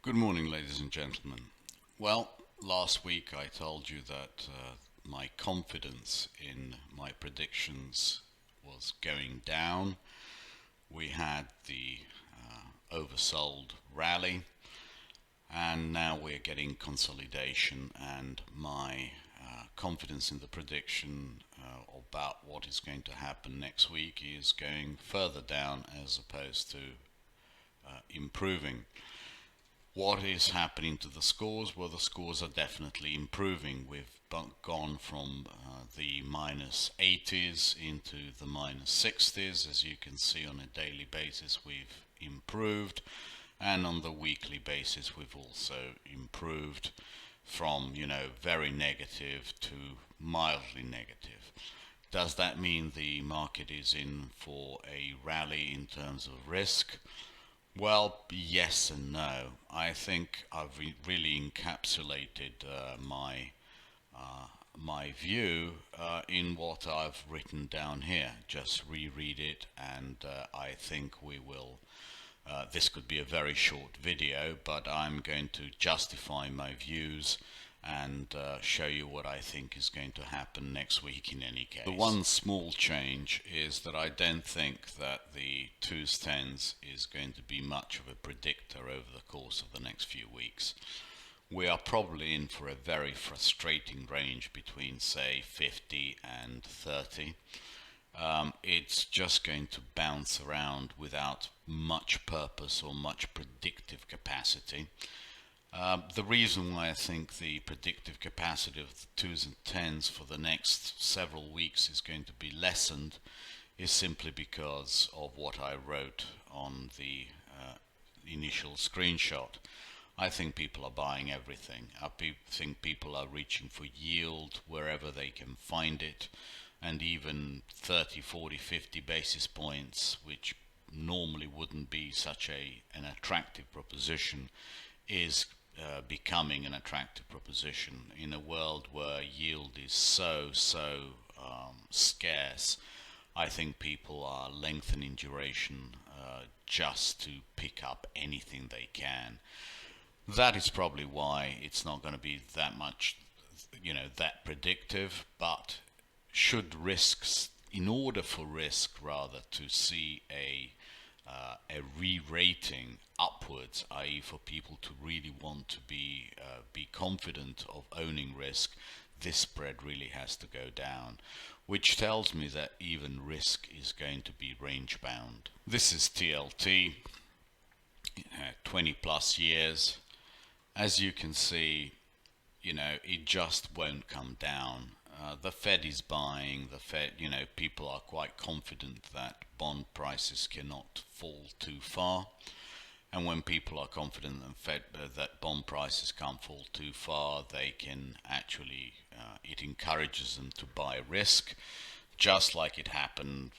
Good morning, ladies and gentlemen. Well, last week I told you that my confidence in my predictions was going down. We had the oversold rally, and now we're getting consolidation, and my confidence in the prediction about what is going to happen next week is going further down as opposed to improving. What is happening to the scores? Well, the scores are definitely improving. We've gone from the minus 80s into the minus 60s. As you can see, on a daily basis we've improved, and on the weekly basis we've also improved from very negative to mildly negative. Does that mean the market is in for a rally in terms of risk? Well, yes and no. I think I've really encapsulated my view in what I've written down here. Just reread it, and I think we will. This could be a very short video, but I'm going to justify my views and show you what I think is going to happen next week in any case. The one small change is that I don't think that the 2s 10s is going to be much of a predictor over the course of the next few weeks. We are probably in for a very frustrating range between, say, 50 and 30. It's just going to bounce around without much purpose or much predictive capacity. The reason why I think the predictive capacity of the 2s and 10s for the next several weeks is going to be lessened is simply because of what I wrote on the initial screenshot. I think people are buying everything. I think people are reaching for yield wherever they can find it, and even 30, 40, 50 basis points, which normally wouldn't be such an attractive proposition, is becoming an attractive proposition in a world where yield is so scarce. I think people are lengthening duration just to pick up anything they can. That is probably why it's not going to be that much, that predictive. But in order for risk rather to see a re-rating upwards, i.e. for people to really want to be confident of owning risk, this spread really has to go down, which tells me that even risk is going to be range bound. This is TLT, 20 plus years. As you can see, it just won't come down. The Fed is buying. The Fed, people are quite confident that bond prices cannot fall too far. And when people are confident that bond prices can't fall too far, they can actually, it encourages them to buy risk, just like it happened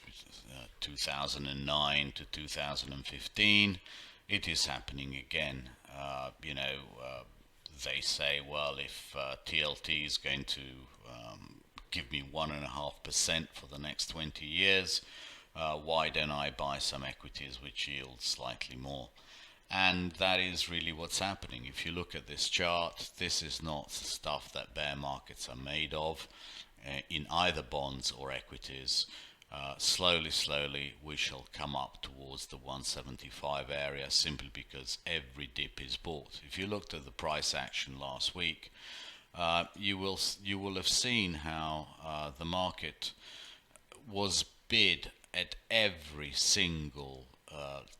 2009 to 2015. It is happening again. They say, well, if TLT is going to give me 1.5% for the next 20 years, why don't I buy some equities which yield slightly more? And that is really what's happening. If you look at this chart, this is not stuff that bear markets are made of in either bonds or equities. Slowly we shall come up towards the 175 area, simply because every dip is bought. If you looked at the price action last week, you will have seen how the market was bid at every single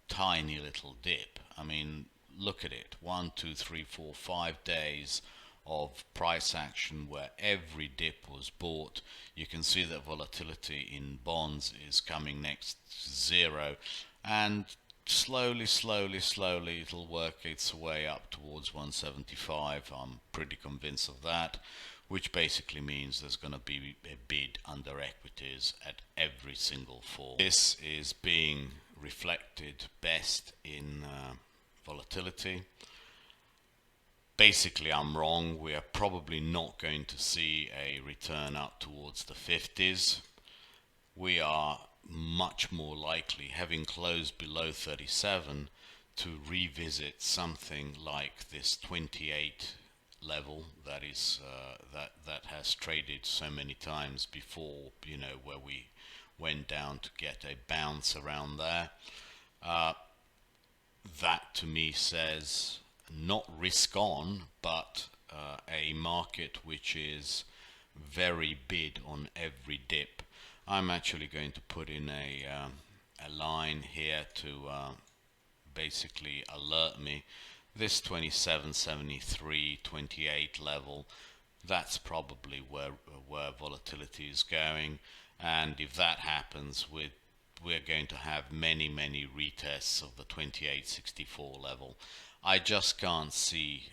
tiny little dip. I mean, look at it: 1, 2, 3, 4, 5 days of price action where every dip was bought. You can see that volatility in bonds is coming next to zero, and slowly it'll work its way up towards 175. I'm pretty convinced of that, which basically means there's going to be a bid under equities at every single fall. This is being reflected best in volatility. Basically, I'm wrong. We are probably not going to see a return up towards the 50s. We are much more likely, having closed below 37, to revisit something like this 28 level that is that has traded so many times before, where we went down to get a bounce around there. That to me says not risk on, but a market which is very bid on every dip. I'm actually going to put in a line here to basically alert me. This 27.73, 28 level, that's probably where volatility is going. And if that happens, we're going to have many retests of the 28.64 level. I just can't see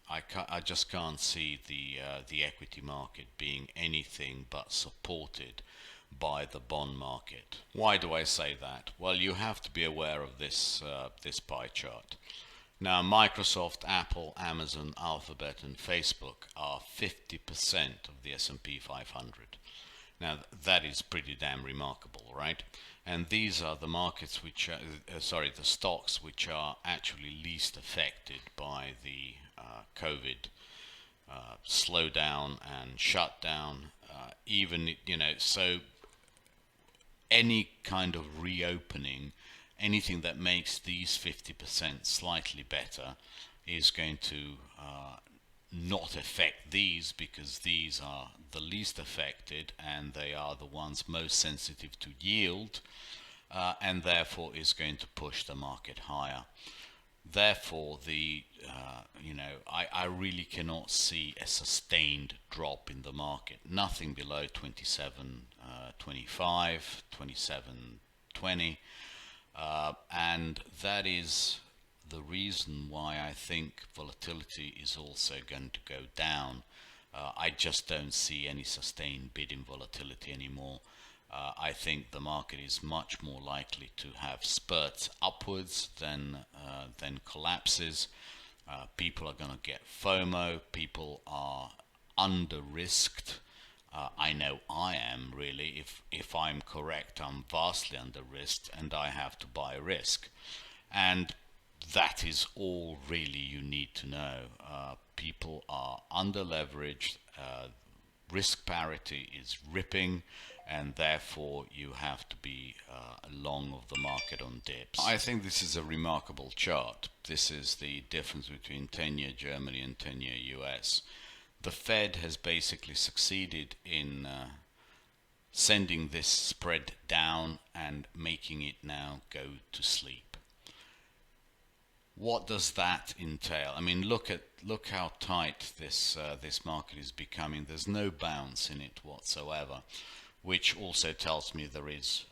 I just can't see the equity market being anything but supported by the bond market. Why do I say that? Well, you have to be aware of this this pie chart. Now, Microsoft, Apple, Amazon, Alphabet, and Facebook are 50% of the S&P 500. Now, that is pretty damn remarkable, right? And these are the markets which are, the stocks which are actually least affected by the COVID slowdown and shutdown. So any kind of reopening, anything that makes these 50% slightly better is going to not affect these, because these are the least affected and they are the ones most sensitive to yield, and therefore is going to push the market higher. Therefore, I really cannot see a sustained drop in the market. Nothing below 27.25, 27.20, and that is the reason why I think volatility is also going to go down. I just don't see any sustained bid in volatility anymore. I think the market is much more likely to have spurts upwards than collapses. People are going to get FOMO. People are under-risked. I know I am, really. If I'm correct, I'm vastly under-risked and I have to buy risk. And that is all really you need to know. People are under-leveraged. Risk parity is ripping, and therefore you have to be long of the market on dips. I think this is a remarkable chart. This is the difference between 10-year Germany and 10-year US. The Fed has basically succeeded in sending this spread down and making it now go to sleep. What does that entail? I mean, look how tight this market is becoming. There's no bounce in it whatsoever, which also tells me there is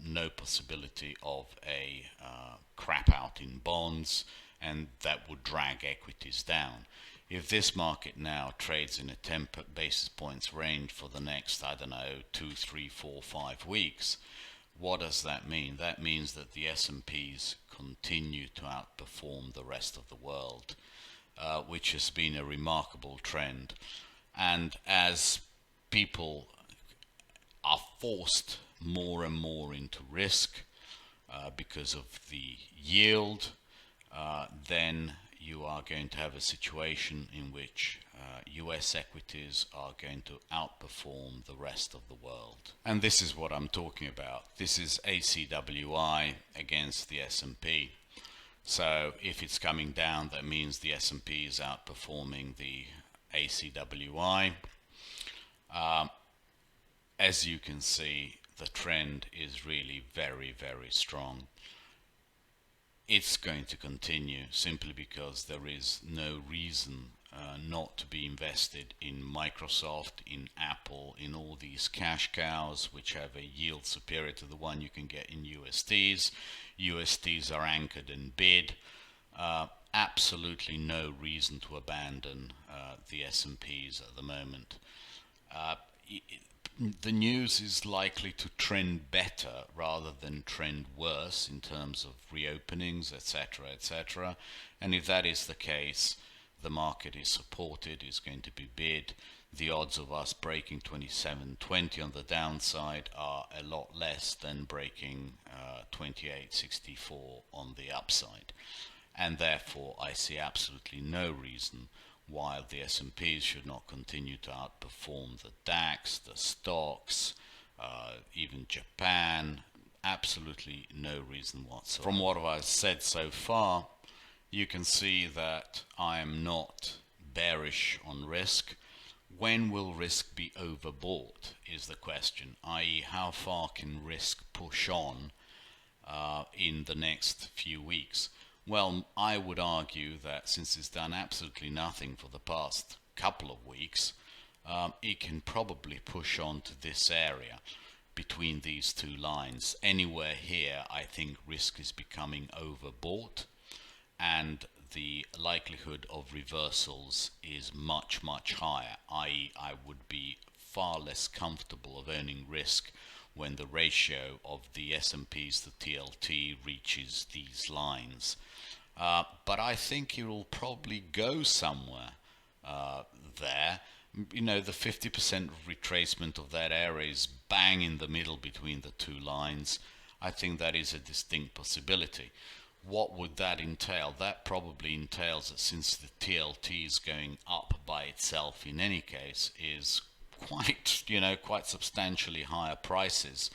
no possibility of a crap out in bonds, and that would drag equities down. If this market now trades in a 10 basis points range for the next, I don't know, 2, 3, 4, 5 weeks, what does that mean? That means that the S&Ps continue to outperform the rest of the world, which has been a remarkable trend. And as people are forced more and more into risk because of the yield, then you are going to have a situation in which US equities are going to outperform the rest of the world. And this is what I'm talking about. This is ACWI against the S&P. So if it's coming down, that means the S&P is outperforming the ACWI. As you can see, the trend is really very strong. It's going to continue simply because there is no reason not to be invested in Microsoft, in Apple, in all these cash cows which have a yield superior to the one you can get in USDs. USDs are anchored in bid. Absolutely no reason to abandon the S&Ps at the moment. The news is likely to trend better rather than trend worse in terms of reopenings, etc., etc. And if that is the case, the market is supported, is going to be bid. the odds of us breaking 27.20 on the downside are a lot less than breaking 28.64 on the upside. And therefore I see absolutely no reason why the S&Ps should not continue to outperform the DAX, the stocks, even Japan. Absolutely no reason whatsoever. From what I've said so far, you can see that I am not bearish on risk. When will risk be overbought is the question, i.e. how far can risk push on in the next few weeks? Well, I would argue that since it's done absolutely nothing for the past couple of weeks, it can probably push on to this area between these two lines. Anywhere here, I think risk is becoming overbought, and the likelihood of reversals is much, much higher, i.e. I would be far less comfortable of owning risk when the ratio of the S&Ps to TLT reaches these lines. But I think it will probably go somewhere there. You know, the 50% retracement of that area is bang in the middle between the two lines. I think that is a distinct possibility. What would that entail? That probably entails that since the TLT is going up by itself in any case, is quite substantially higher prices.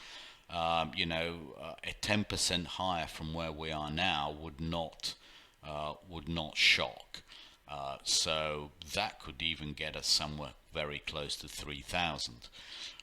A 10% higher from where we are now would not shock. So that could even get us somewhere very close to 3,000.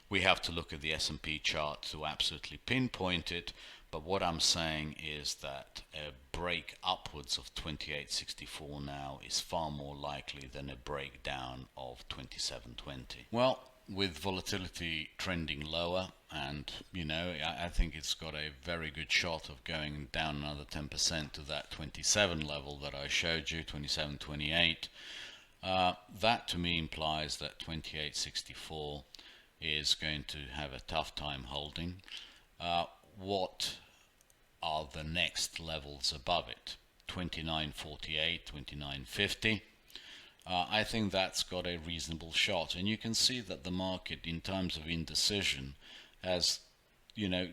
We have to look at the S&P chart to absolutely pinpoint it, but what I'm saying is that a break upwards of 28.64 now is far more likely than a breakdown of 27.20. Well, with volatility trending lower, and I think it's got a very good shot of going down another 10% to that 27 level that I showed you, 27.28. That to me implies that 28.64 is going to have a tough time holding. What are the next levels above it? 29.48, 29.50. I think that's got a reasonable shot, and you can see that the market in terms of indecision has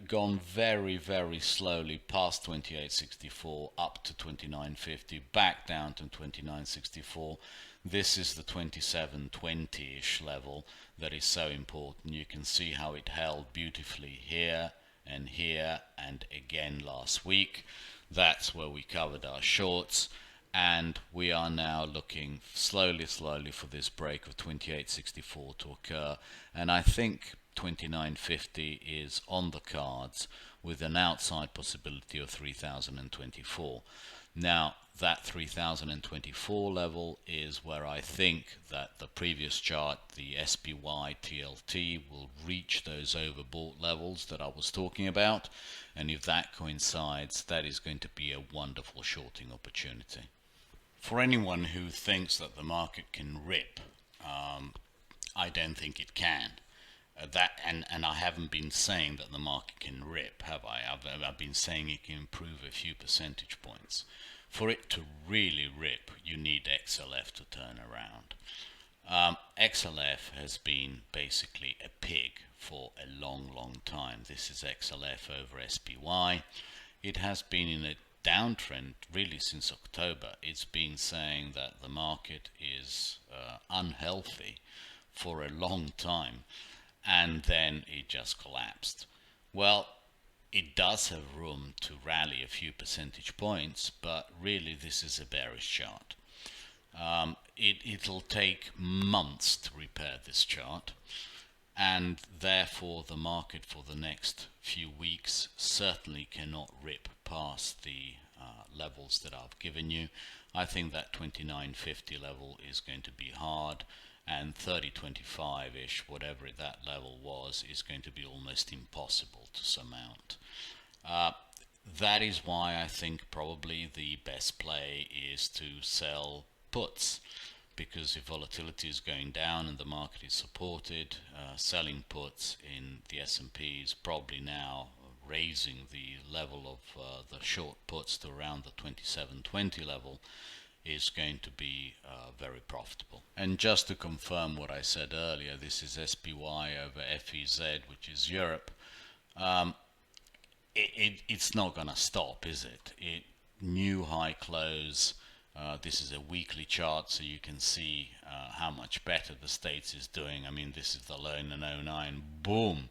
gone very, very slowly past 28.64 up to 29.50, back down to 29.64. This is the 27.20-ish level that is so important. You can see how it held beautifully here and again last week. That's where we covered our shorts, and we are now looking slowly for this break of 28.64 to occur, and I think 29.50 is on the cards with an outside possibility of 3,024. Now that 3,024 level is where I think that the previous chart, the SPY TLT, will reach those overbought levels that I was talking about, and if that coincides, that is going to be a wonderful shorting opportunity. For anyone who thinks that the market can rip, I don't think it can. And I haven't been saying that the market can rip, have I? I've been saying it can improve a few percentage points. For it to really rip, you need XLF to turn around. XLF has been basically a pig for a long time. This is XLF over SPY. It has been in a downtrend really since October. It's been saying that the market is unhealthy for a long time, and then it just collapsed. Well, it does have room to rally a few percentage points, but really this is a bearish chart. It'll take months to repair this chart, and therefore the market for the next few weeks certainly cannot rip past the levels that I've given you. I think that 29.50 level is going to be hard, and 30.25-ish, whatever that level was, is going to be almost impossible to surmount. That is why I think probably the best play is to sell puts, because if volatility is going down and the market is supported, selling puts in the S&P is probably now raising the level of the short puts to around the 27.20 level, is going to be very profitable. And just to confirm what I said earlier, this is SPY over FEZ, which is Europe. It's not going to stop, is it? New high close. This is a weekly chart, so you can see how much better the States is doing. I mean, this is the low in 09. Boom!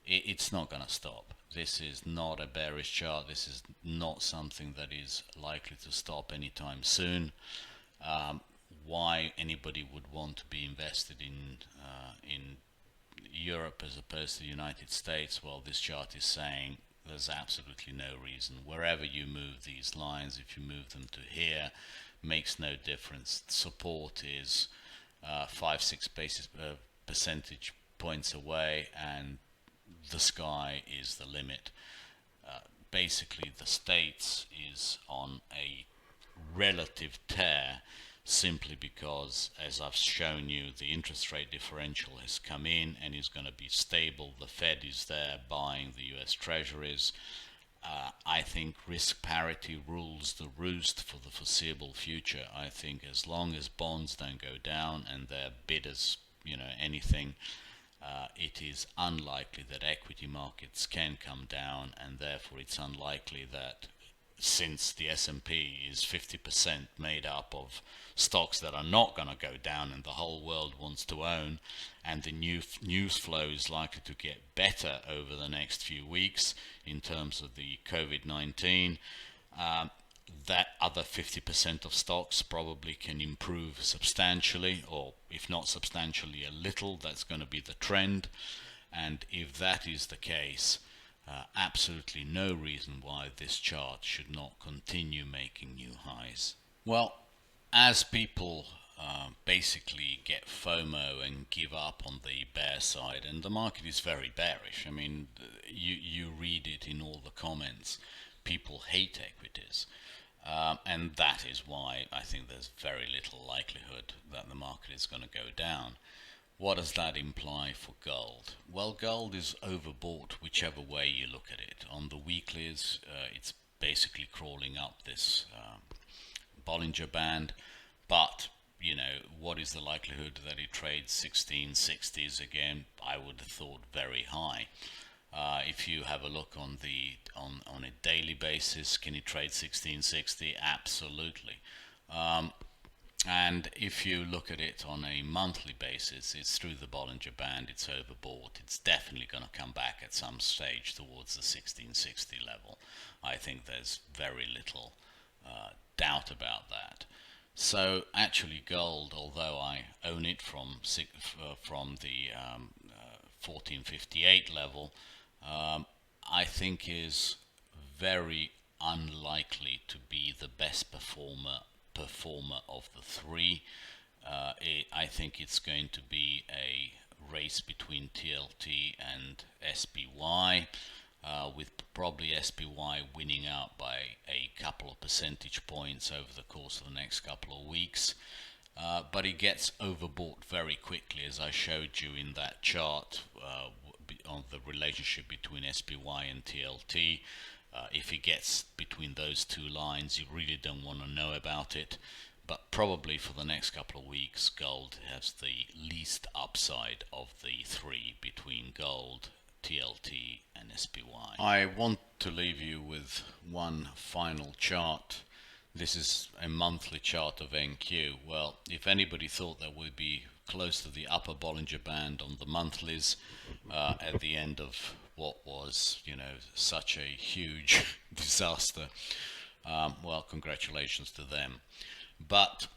It's not going to stop. This is not a bearish chart. This is not something that is likely to stop anytime soon. Why anybody would want to be invested in Europe as opposed to the United States? Well, this chart is saying there's absolutely no reason. Wherever you move these lines, if you move them to here, makes no difference. Support is 5-6 percentage points away, and the sky is the limit. Basically, the States is on a relative tear simply because, as I've shown you, the interest rate differential has come in and is going to be stable. The Fed is there buying the US Treasuries. I think risk parity rules the roost for the foreseeable future. I think as long as bonds don't go down and they're bid as anything, it is unlikely that equity markets can come down, and therefore it's unlikely that, since the S&P is 50% made up of stocks that are not going to go down and the whole world wants to own, and the news flow is likely to get better over the next few weeks in terms of the COVID-19, that other 50% of stocks probably can improve substantially, or if not substantially, a little. That's going to be the trend. And if that is the case, absolutely no reason why this chart should not continue making new highs. Well, as people basically get FOMO and give up on the bear side, and the market is very bearish. I mean, you read it in all the comments. People hate equities. And that is why I think there's very little likelihood that the market is going to go down. What does that imply for gold? Well, gold is overbought whichever way you look at it. On the weeklies, it's basically crawling up this Bollinger Band, but what is the likelihood that it trades 1660s again? I would have thought very high. If you have a look on a daily basis, can it trade 1660? Absolutely. And if you look at it on a monthly basis, it's through the Bollinger Band, it's overbought. It's definitely going to come back at some stage towards the 1660 level. I think there's very little doubt about that. So actually gold, although I own it from the 1458 level, I think is very unlikely to be the best performer of the three. I think it's going to be a race between TLT and SPY, with probably SPY winning out by a couple of percentage points over the course of the next couple of weeks. But it gets overbought very quickly, as I showed you in that chart on the relationship between SPY and TLT. If it gets between those two lines, you really don't want to know about it. But probably for the next couple of weeks, gold has the least upside of the three between gold, TLT and SPY. I want to leave you with one final chart. This is a monthly chart of NQ. Well, if anybody thought that we'd be close to the upper Bollinger Band on the monthlies at the end of what was, such a huge disaster, well, congratulations to them. But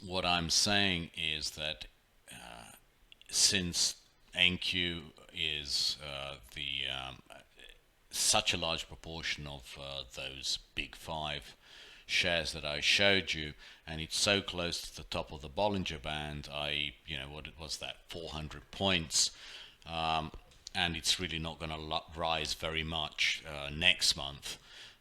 what I'm saying is that since NQ is such a large proportion of those big five shares that I showed you, and it's so close to the top of the Bollinger Band, what it was, that 400 points, and it's really not going to rise very much next month.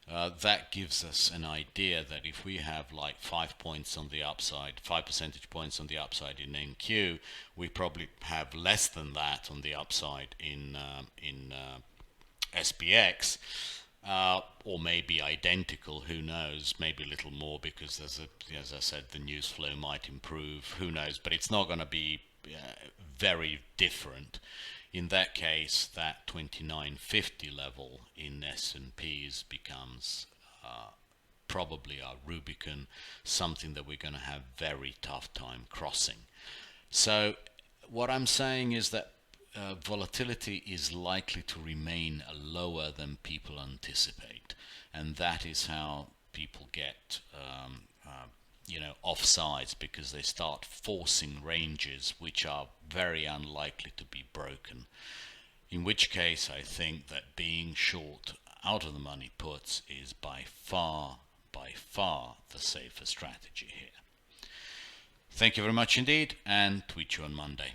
That gives us an idea that if we have like 5 points on the upside, 5 percentage points on the upside in NQ, we probably have less than that on the upside in SPX. or maybe identical, who knows, maybe a little more, because there's as I said, the news flow might improve, who knows, but it's not going to be very different. In that case, that 2950 level in S&Ps becomes probably our Rubicon, something that we're going to have very tough time crossing. So what I'm saying is that volatility is likely to remain lower than people anticipate, and that is how people get offsides, because they start forcing ranges which are very unlikely to be broken. In which case, I think that being short out of the money puts is by far the safer strategy here. Thank you very much indeed, and tweet you on Monday.